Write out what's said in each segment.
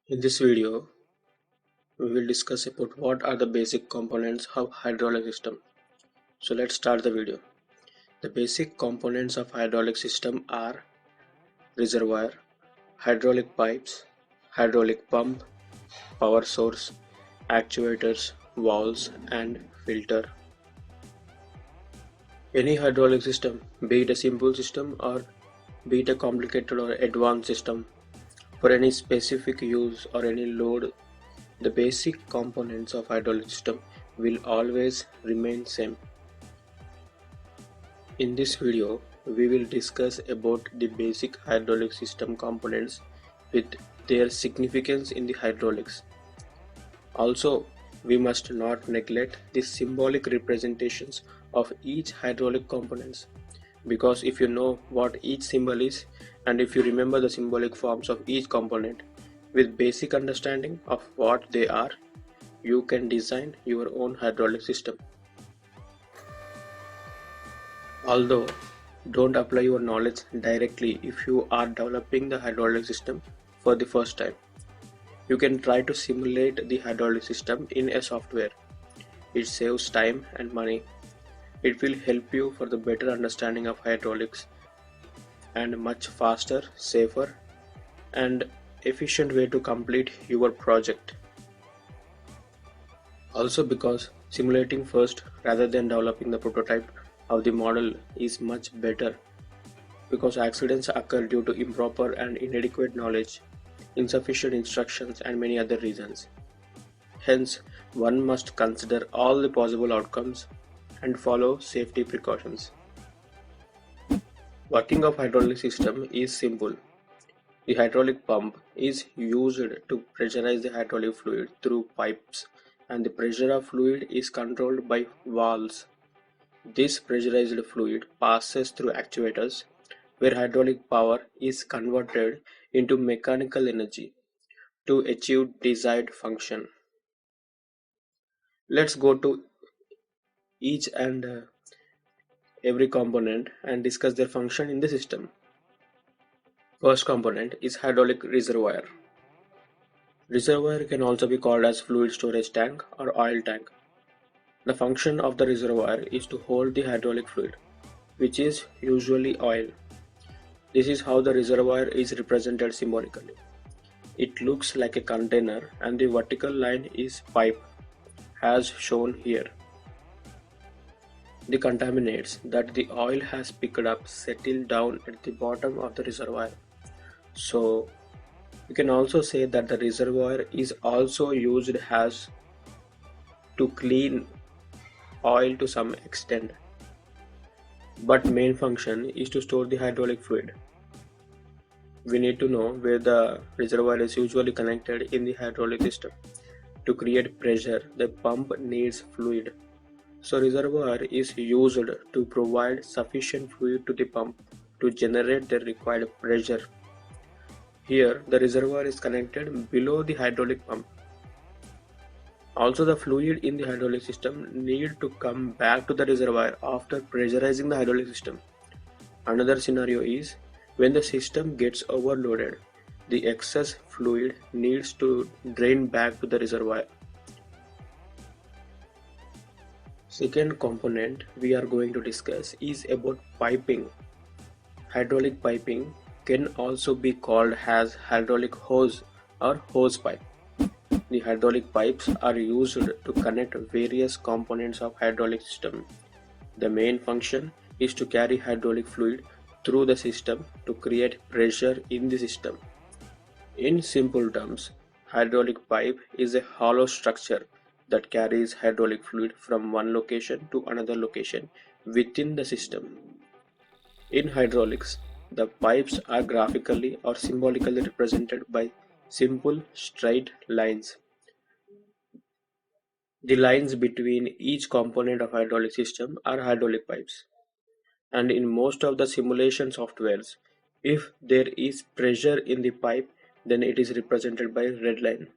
In this video, we will discuss about what are the basic components of hydraulic system. So let's start the video. The basic components of hydraulic system are reservoir, hydraulic pipes, hydraulic pump, power source, actuators, valves, and filter. Any hydraulic system, be it a simple system or be it a complicated or advanced system, for any specific use or any load, the basic components of hydraulic system will always remain same. In this video, we will discuss about the basic hydraulic system components with their significance in the hydraulics. Also, we must not neglect the symbolic representations of each hydraulic components, because if you know what each symbol is and if you remember the symbolic forms of each component with basic understanding of what they are, you can design your own hydraulic system. Although, don't apply your knowledge directly if you are developing the hydraulic system for the first time. You can try to simulate the hydraulic system in a software. It saves time and money. It will help you for the better understanding of hydraulics and much faster, safer, and efficient way to complete your project. Also, because simulating first rather than developing the prototype of the model is much better, because accidents occur due to improper and inadequate knowledge, insufficient instructions, and many other reasons. Hence, one must consider all the possible outcomes and follow safety precautions. Working of hydraulic system is simple. The hydraulic pump is used to pressurize the hydraulic fluid through pipes, and the pressure of fluid is controlled by valves. This pressurized fluid passes through actuators, where hydraulic power is converted into mechanical energy to achieve desired function. Let's go to each and every component and discuss their function in the system. First component is hydraulic reservoir. Reservoir can also be called as fluid storage tank or oil tank. The function of the reservoir is to hold the hydraulic fluid, which is usually oil. This is how the reservoir is represented symbolically. It looks like a container and the vertical line is pipe, as shown here. The contaminants that the oil has picked up settle down at the bottom of the reservoir. So you can also say that the reservoir is also used as to clean oil to some extent, but main function is to store the hydraulic fluid. We need to know where the reservoir is usually connected in the hydraulic system. To create pressure, the pump needs fluid. So reservoir is used to provide sufficient fluid to the pump to generate the required pressure. Here, the reservoir is connected below the hydraulic pump. Also, the fluid in the hydraulic system need to come back to the reservoir after pressurizing the hydraulic system. Another scenario is when the system gets overloaded, the excess fluid needs to drain back to the reservoir. Second component we are going to discuss is about piping. Hydraulic piping can also be called as hydraulic hose or hose pipe. The hydraulic pipes are used to connect various components of hydraulic system. The main function is to carry hydraulic fluid through the system to create pressure in the system. In simple terms, hydraulic pipe is a hollow structure that carries hydraulic fluid from one location to another location within the system. In hydraulics, the pipes are graphically or symbolically represented by simple straight lines. The lines between each component of hydraulic system are hydraulic pipes. And in most of the simulation softwares, if there is pressure in the pipe, then it is represented by red line.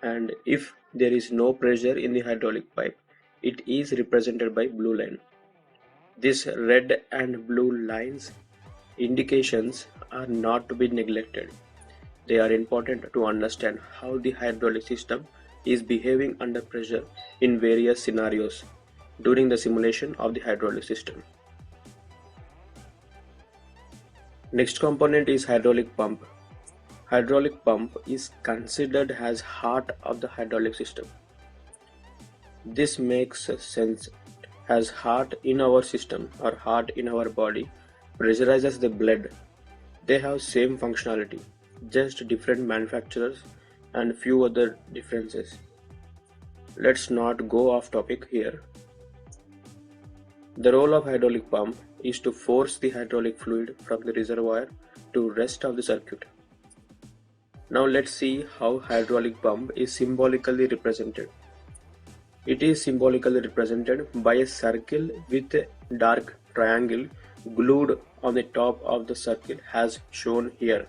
And if there is no pressure in the hydraulic pipe, it is represented by blue line. These red and blue lines indications are not to be neglected. They are important to understand how the hydraulic system is behaving under pressure in various scenarios during the simulation of the hydraulic system. Next component is hydraulic pump. Hydraulic pump is considered as heart of the hydraulic system. This makes sense as heart in our system or heart in our body pressurizes the blood. They have same functionality, just different manufacturers and few other differences. Let's not go off topic here. The role of hydraulic pump is to force the hydraulic fluid from the reservoir to rest of the circuit. Now let's see how hydraulic pump is symbolically represented. It is symbolically represented by a circle with a dark triangle glued on the top of the circle as shown here.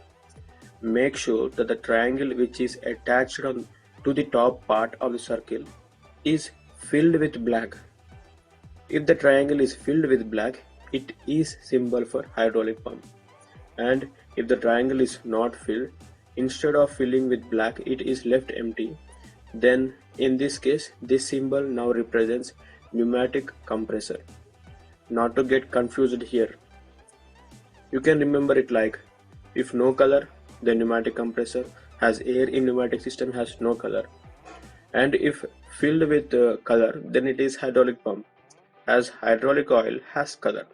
Make sure that the triangle which is attached to the top part of the circle is filled with black. If the triangle is filled with black, it is symbol for hydraulic pump. And if the triangle is not filled, instead of filling with black, it is left empty, then in this case, this symbol now represents pneumatic compressor. Not to get confused here. You can remember it like, if no color, the pneumatic compressor has air in pneumatic system has no color. And if filled with color, then it is hydraulic pump, as hydraulic oil has color.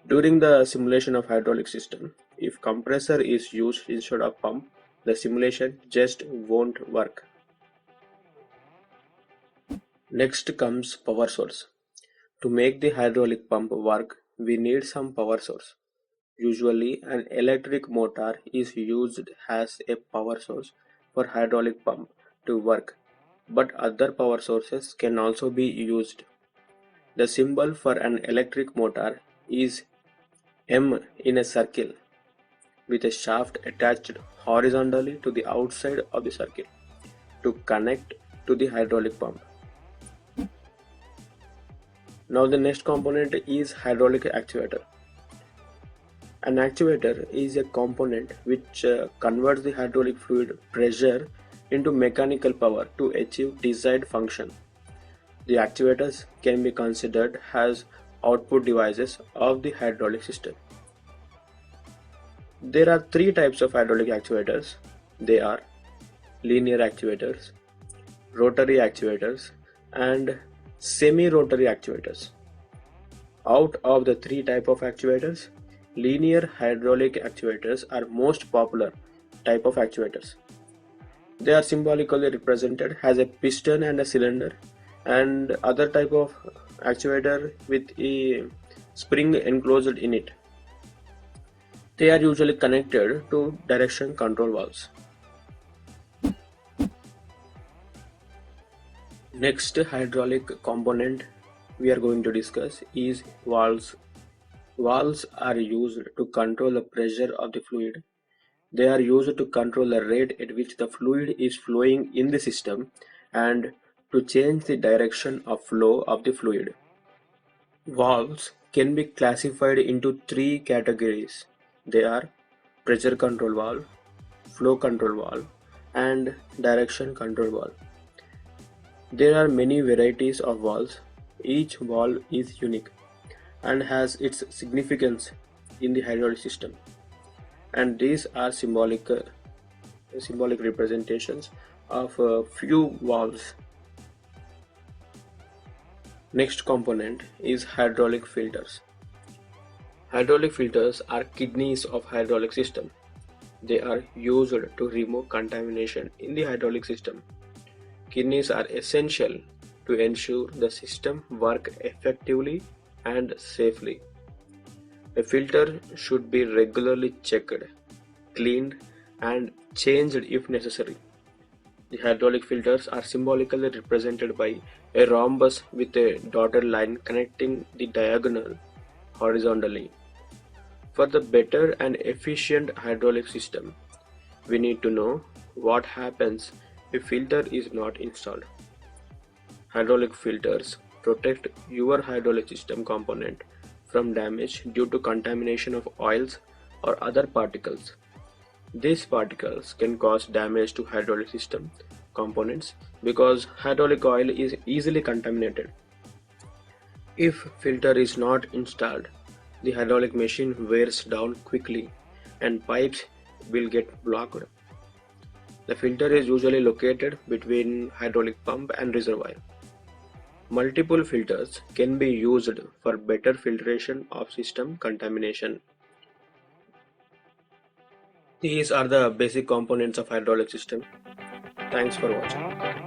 During the simulation of hydraulic system, if compressor is used instead of pump, the simulation just won't work. Next comes power source. To make the hydraulic pump work, we need some power source. Usually an electric motor is used as a power source for hydraulic pump to work, but other power sources can also be used. The symbol for an electric motor is M in a circle with a shaft attached horizontally to the outside of the circle to connect to the hydraulic pump. Now the next component is hydraulic actuator. An actuator is a component which converts the hydraulic fluid pressure into mechanical power to achieve desired function. The actuators can be considered as output devices of the hydraulic system. There are three types of hydraulic actuators. They are linear actuators, rotary actuators, and semi-rotary actuators. Out of the three types of actuators, linear hydraulic actuators are most popular type of actuators. They are symbolically represented as a piston and a cylinder, and other type of actuator with a spring enclosed in it. They are usually connected to direction control valves. Next hydraulic component we are going to discuss is valves. Valves are used to control the pressure of the fluid. They are used to control the rate at which the fluid is flowing in the system and to change the direction of flow of the fluid. Valves can be classified into three categories. They are pressure control valve, flow control valve, and direction control valve. There are many varieties of valves. Each valve is unique and has its significance in the hydraulic system, and these are symbolic representations of a few valves. Next component is hydraulic filters. Hydraulic filters are kidneys of hydraulic system. They are used to remove contamination in the hydraulic system. Kidneys are essential to ensure the system works effectively and safely. A filter should be regularly checked, cleaned, and changed if necessary. The hydraulic filters are symbolically represented by a rhombus with a dotted line connecting the diagonal horizontally. For the better and efficient hydraulic system, we need to know what happens if filter is not installed. Hydraulic filters protect your hydraulic system component from damage due to contamination of oils or other particles. These particles can cause damage to hydraulic system components because hydraulic oil is easily contaminated. If filter is not installed, the hydraulic machine wears down quickly and pipes will get blocked. The filter is usually located between hydraulic pump and reservoir. Multiple filters can be used for better filtration of system contamination. These are the basic components of hydraulic system. Thanks for watching.